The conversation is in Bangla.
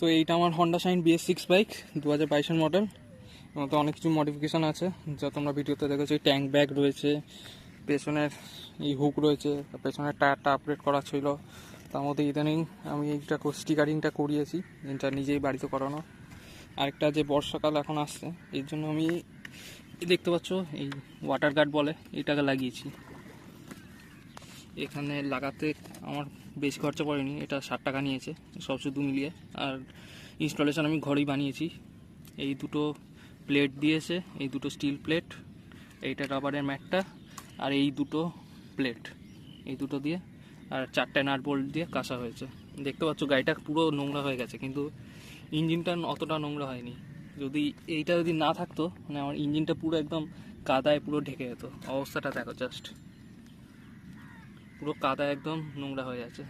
তো এইটা আমার হন্ডা শাইন BS6 বাইক, 2022-এর মডেল। এবং তো অনেক কিছু মডিফিকেশান আছে যা তোমরা ভিডিওতে দেখেছো। ট্যাঙ্ক ব্যাগ রয়েছে, পেছনের এই হুক রয়েছে, পেছনের টায়ারটা আপগ্রেড করা ছিল। তার মধ্যে ইদানিং আমি এইটা স্টিকারিংটা করিয়েছি, যেটা নিজেই বাড়িতে করানো। আরেকটা যে বর্ষাকাল এখন আসছে, এর জন্য আমি দেখতে পাচ্ছ এই ওয়াটার গার্ড বলে, এটাকে লাগিয়েছি। এখানে লাগাতে আমার বেশি খরচা পড়েনি, এটা 60 টাকা নিয়েছে সব শুধু মিলিয়ে। আর ইনস্টলেশন আমি ঘরেই বানিয়েছি। এই দুটো প্লেট দিয়েছে, এই দুটো স্টিল প্লেট, এইটা রাবারের ম্যাটটা, আর এই দুটো প্লেট, এই দুটো দিয়ে আর 4টে নাট বোল্ট দিয়ে কাঁসা হয়েছে। দেখতে পাচ্ছ গাড়িটা পুরো নোংরা হয়ে গেছে, কিন্তু ইঞ্জিনটা অতটা নোংরা হয়নি। যদি এইটা যদি না থাকতো, মানে আমার ইঞ্জিনটা পুরো একদম কাদায় পুরো ঢেকে যেত। অবস্থাটা দেখো জাস্ট, পুরো কাদা একদম নোংরা হয়ে আছে।